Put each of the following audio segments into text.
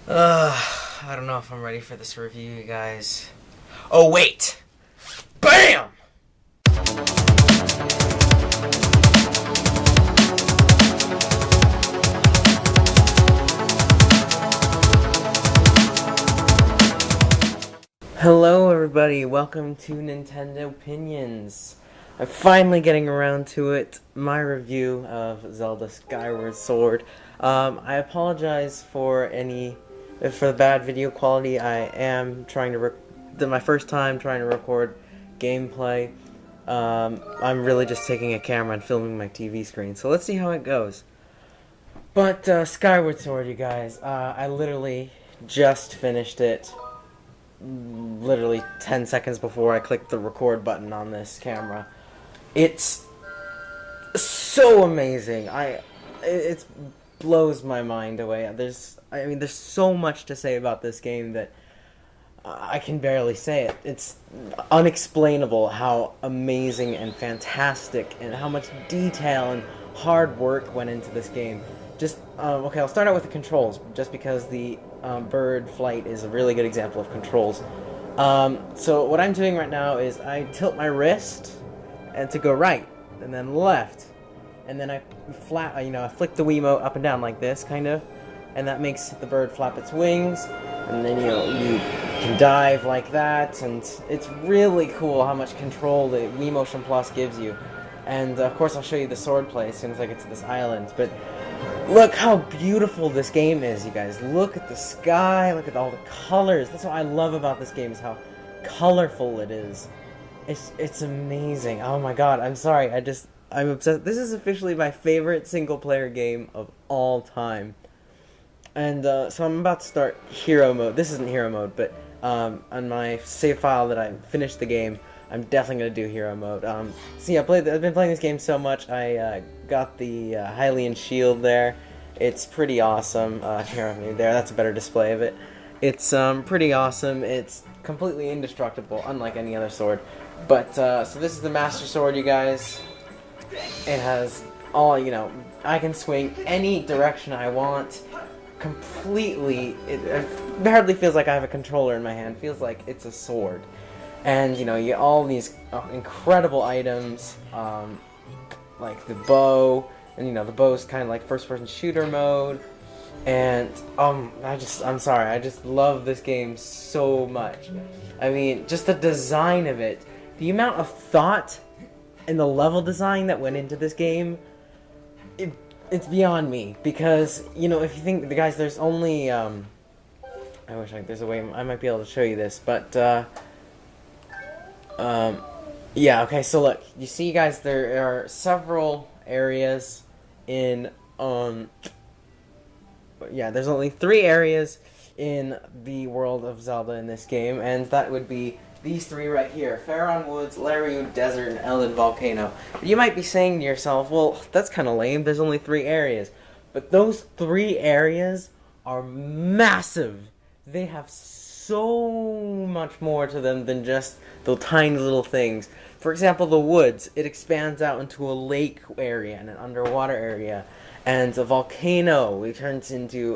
I don't know if I'm ready for this review, you guys. Oh, wait! BAM! Hello, everybody. Welcome to Nintendo Opinions. I'm finally getting around to it. My review of Zelda Skyward Sword. I apologize for the bad video quality. I am trying to my first time trying to record gameplay. I'm really just taking a camera and filming my TV screen. So let's see how it goes. But Skyward Sword, you guys. I literally just finished it. Literally 10 seconds before I clicked the record button on this camera. It's so amazing. It blows my mind away. There's so much to say about this game that I can barely say it. It's unexplainable how amazing and fantastic and how much detail and hard work went into this game. Okay, I'll start out with the controls, just because the bird flight is a really good example of controls. So what I'm doing right now is I tilt my wrist and to go right, and then left, and then I flick the Wiimote up and down like this, kind of, and that makes the bird flap its wings, and then you can dive like that, and it's really cool how much control the Wii Motion Plus gives you. And of course I'll show you the sword play as soon as I get to this island, but look how beautiful this game is, you guys. Look at the sky, look at all the colors. That's what I love about this game, is how colorful it is. It's amazing. Oh my god, I'm sorry, I'm obsessed. This is officially my favorite single-player game of all time. And so I'm about to start hero mode. This isn't hero mode, but on my save file that I finished the game, I'm definitely going to do hero mode. See, I've been playing this game so much, I got the Hylian shield there. It's pretty awesome. Here, that's a better display of it. It's pretty awesome. It's completely indestructible, unlike any other sword. But, so this is the Master Sword, you guys. It has all, I can swing any direction I want. Completely, it hardly feels like I have a controller in my hand. It feels like it's a sword. And, you get all these incredible items, like the bow, and, the bow's kind of like first-person shooter mode, and, I'm sorry, I just love this game so much. I mean, just the design of it, the amount of thought and the level design that went into this game, it's beyond me, because, if you think, guys, there's only, I wish there's a way I might be able to show you this, but, yeah, okay, so look, you see, guys, there are several areas in, there's only 3 areas in the world of Zelda in this game, and that would be these 3 right here: Faron Woods, Lariu Desert, and Ellen Volcano. You might be saying to yourself, well, that's kind of lame, there's only 3 areas. But those 3 areas are massive. They have so much more to them than just the tiny little things. For example, the woods, it expands out into a lake area and an underwater area, and a volcano, it turns into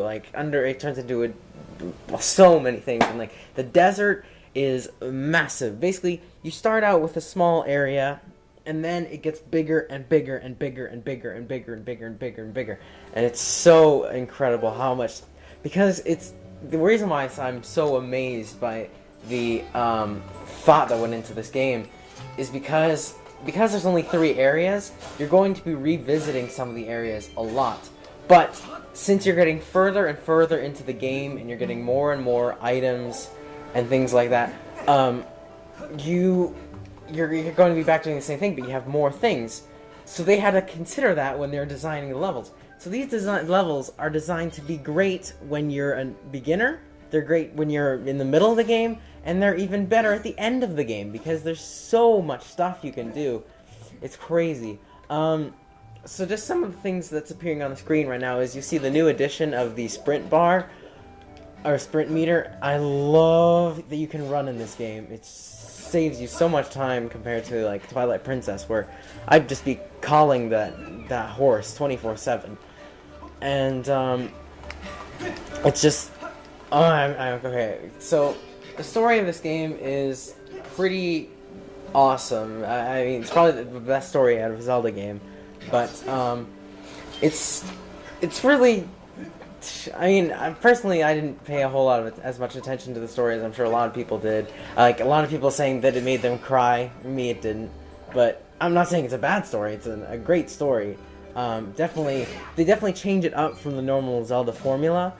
so many things. And the desert is massive. Basically, you start out with a small area, and then it gets bigger and bigger and bigger and bigger and bigger and bigger and bigger and bigger. And it's so incredible how much, because it's the reason why I'm so amazed by the thought that went into this game is because there's only 3 areas, you're going to be revisiting some of the areas a lot. But since you're getting further and further into the game, and you're getting more and more items and things like that, you're going to be back doing the same thing, but you have more things. So they had to consider that when they're designing the levels. So these levels are designed to be great when you're a beginner, they're great when you're in the middle of the game, and they're even better at the end of the game, because there's so much stuff you can do. It's crazy. So just some of the things that's appearing on the screen right now is you see the new addition of the sprint bar, or sprint meter. I love that you can run in this game. It saves you so much time compared to Twilight Princess, where I'd just be calling that horse 24/7. And it's just Okay. So, the story of this game is pretty awesome. I mean, it's probably the best story out of a Zelda game, but it's really. I mean, personally, I didn't pay a whole lot of as much attention to the story as I'm sure a lot of people did. Like a lot of people saying that it made them cry. Me, it didn't. But I'm not saying it's a bad story. It's a great story. They definitely change it up from the normal Zelda formula.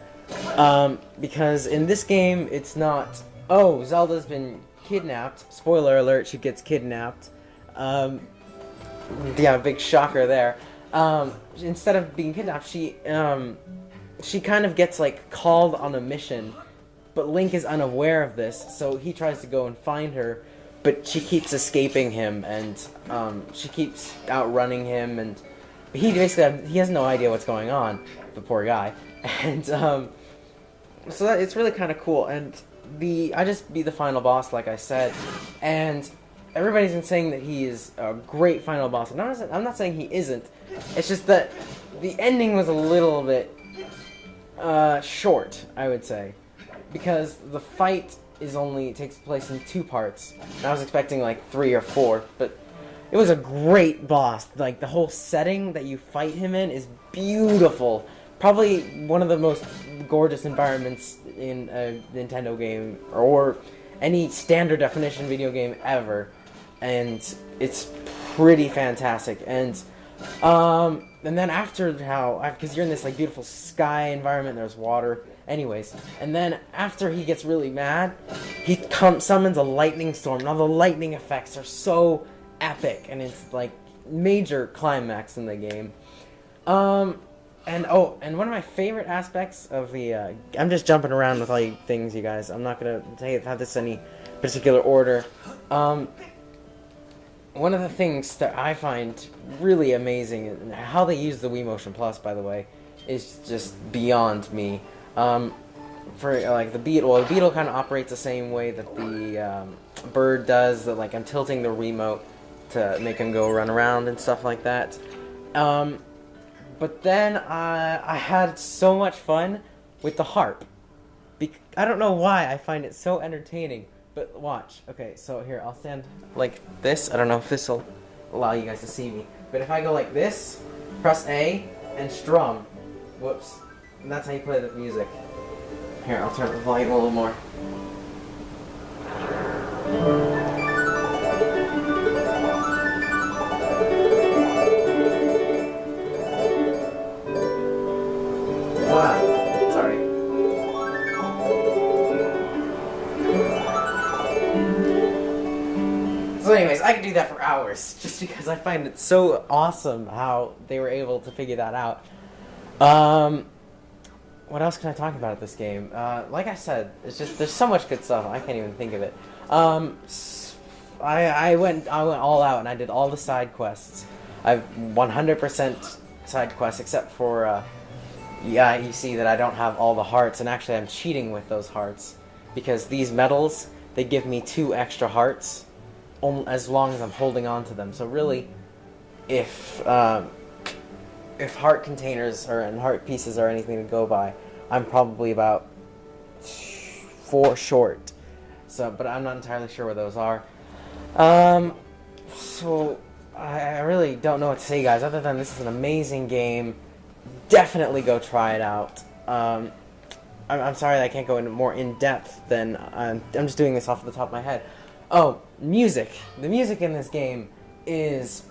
Because in this game, it's not, oh, Zelda's been kidnapped. Spoiler alert, she gets kidnapped. Yeah, big shocker there. Instead of being kidnapped, she kind of gets, like, called on a mission, but Link is unaware of this, so he tries to go and find her, but she keeps escaping him, and, she keeps outrunning him, and he basically, he has no idea what's going on, the poor guy, and, so it's really kind of cool, and I just beat the final boss, like I said, and everybody's been saying that he is a great final boss, and I'm not saying he isn't, it's just that the ending was a little bit short, I would say, because the fight takes place in 2 parts. And I was expecting like 3 or 4, but it was a great boss. Like the whole setting that you fight him in is beautiful. Probably one of the most gorgeous environments in a Nintendo game or any standard definition video game ever, and it's pretty fantastic. And then after because you're in this like beautiful sky environment, there's water, anyways, and then after he gets really mad, he summons a lightning storm. Now the lightning effects are so epic, and it's like major climax in the game. And one of my favorite aspects of the, I'm just jumping around with all you things, you guys. I'm not gonna have this in any particular order. One of the things that I find really amazing, and how they use the Wii Motion Plus, by the way, is just beyond me. For like the beetle kind of operates the same way that the bird does. That like I'm tilting the remote to make him go run around and stuff like that. But then I had so much fun with the harp. I don't know why I find it so entertaining. But watch. Okay, so here, I'll stand like this. I don't know if this will allow you guys to see me. But if I go like this, press A, and strum. Whoops. And that's how you play the music. Here, I'll turn the volume a little more. Wow. Sorry. So anyways, I could do that for hours, just because I find it so awesome how they were able to figure that out. What else can I talk about at this game? Like I said, it's just, there's so much good stuff, I can't even think of it. I went all out, and I did all the side quests. I've 100% side quests, except for, yeah, you see that I don't have all the hearts, and actually I'm cheating with those hearts, because these medals, they give me 2 extra hearts, as long as I'm holding on to them. So really, if heart containers and heart pieces are anything to go by, I'm probably about 4 short. So, but I'm not entirely sure where those are. So I really don't know what to say, guys, other than this is an amazing game. Definitely go try it out. I'm sorry that I can't go into more in depth than I'm just doing this off the top of my head. Oh, music. The music in this game is...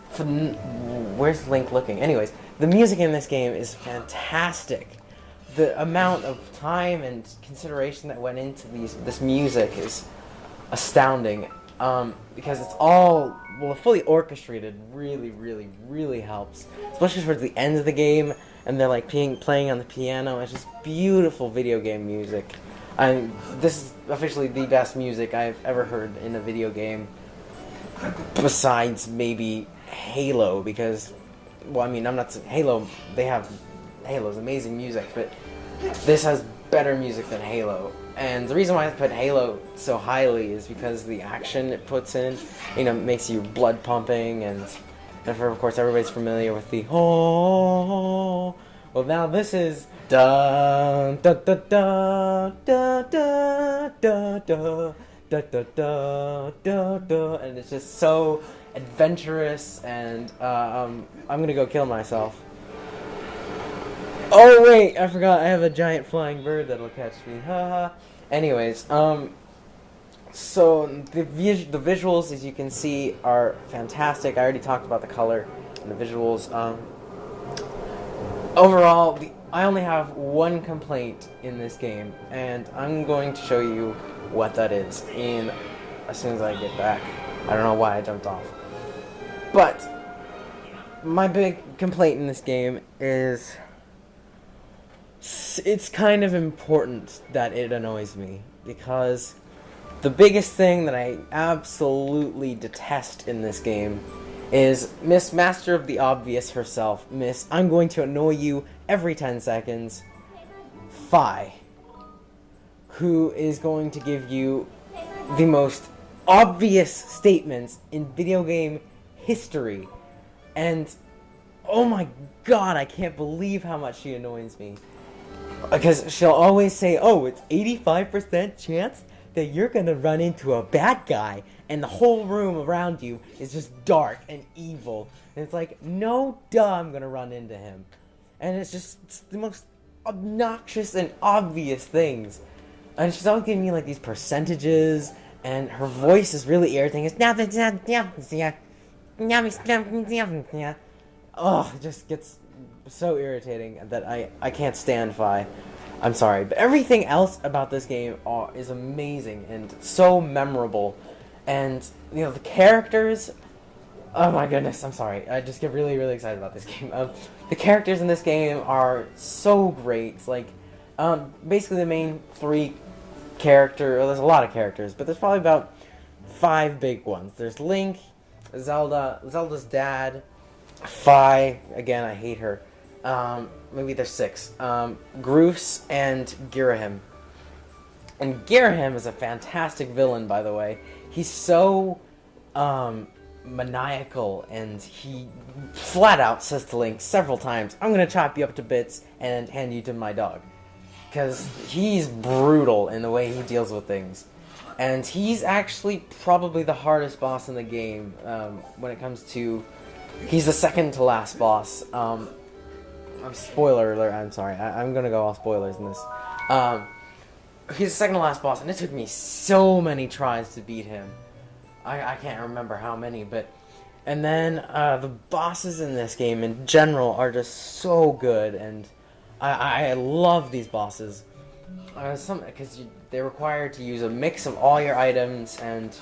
Where's Link looking? Anyways, the music in this game is fantastic. The amount of time and consideration that went into this music is astounding. Because it's all, well, fully orchestrated really, really, really helps. Especially towards the end of the game, and they're like playing on the piano. It's just beautiful video game music. This is officially the best music I've ever heard in a video game, besides maybe Halo, because, well, I mean, I'm not saying Halo's amazing music, but this has better music than Halo. And the reason why I put Halo so highly is because the action it puts in, you know, makes you blood pumping, and of course everybody's familiar with the Well, now this is da da da da da da da da da da da da, and it's just so adventurous. And I'm gonna go kill myself. Oh wait, I forgot. I have a giant flying bird that'll catch me. Haha. Anyways, so the visuals, as you can see, are fantastic. I already talked about the color and the visuals. Overall, I only have one complaint in this game, and I'm going to show you what that is as soon as I get back. I don't know why I jumped off. But my big complaint in this game is it's kind of important that it annoys me, because the biggest thing that I absolutely detest in this game is Miss Master of the Obvious herself, Miss I'm going to annoy you every 10 seconds, Fi, who is going to give you the most obvious statements in video game history. And oh my god, I can't believe how much she annoys me. Because she'll always say, oh, it's 85% chance that you're gonna run into a bad guy, and the whole room around you is just dark and evil. And it's like, no duh, I'm gonna run into him. And it's the most obnoxious and obvious things. And she's always giving me like these percentages, and her voice is really irritating. It's oh, it just gets so irritating that I can't stand Fi. I'm sorry, but everything else about this game is amazing and so memorable. And, you know, the characters, oh my goodness, I'm sorry, I just get really, really excited about this game. The characters in this game are so great. It's like, basically the main three well, there's a lot of characters, but there's probably about 5 big ones. There's Link, Zelda's dad, Fi, again, I hate her. Maybe there's 6. Groose and Girahim. And Girahim is a fantastic villain, by the way. He's so maniacal, and he flat out says to Link several times, I'm gonna chop you up to bits and hand you to my dog. Because he's brutal in the way he deals with things. And he's actually probably the hardest boss in the game when it comes to... He's the second to last boss. Spoiler alert, I'm sorry. I'm gonna go all spoilers in this. He's the second to last boss, and it took me so many tries to beat him. I can't remember how many, but... And then, the bosses in this game in general are just so good, and I love these bosses. Because they're required to use a mix of all your items and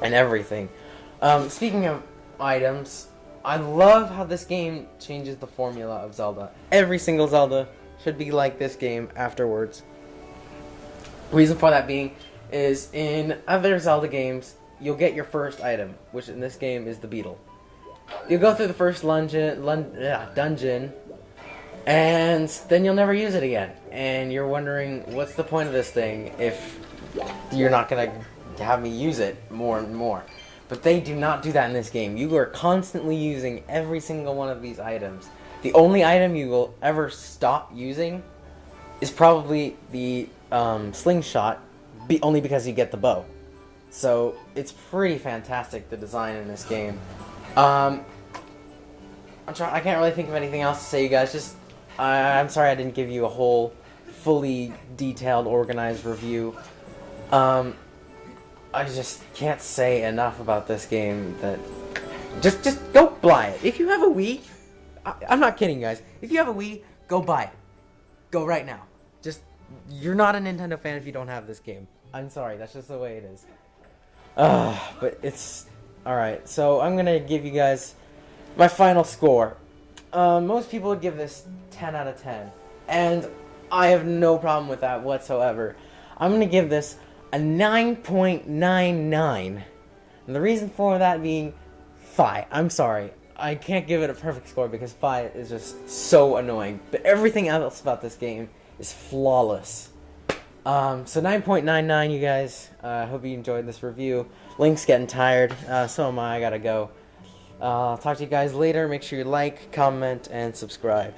everything. Speaking of items, I love how this game changes the formula of Zelda. Every single Zelda should be like this game afterwards. Reason for that being is in other Zelda games, you'll get your first item, which in this game is the beetle. You'll go through the first dungeon, and then you'll never use it again. And you're wondering, what's the point of this thing if you're not going to have me use it more and more? But they do not do that in this game. You are constantly using every single one of these items. The only item you will ever stop using is probably the slingshot, only because you get the bow. So it's pretty fantastic, the design in this game. I can't really think of anything else to say, you guys. I'm sorry I didn't give you a whole, fully detailed, organized review. I just can't say enough about this game that... Just go buy it. If you have a Wii... I'm not kidding, guys. If you have a Wii, go buy it. Go right now. You're not a Nintendo fan if you don't have this game. I'm sorry, that's just the way it is. But it's... Alright, so I'm gonna give you guys my final score. Most people would give this 10 out of 10. And I have no problem with that whatsoever. I'm gonna give this a 9.99. And the reason for that being Fi. I'm sorry. I can't give it a perfect score because Fi is just so annoying. But everything else about this game is flawless. So 9.99, you guys. Hope you enjoyed this review. Link's getting tired. So am I. I gotta go. I'll talk to you guys later. Make sure you like, comment, and subscribe.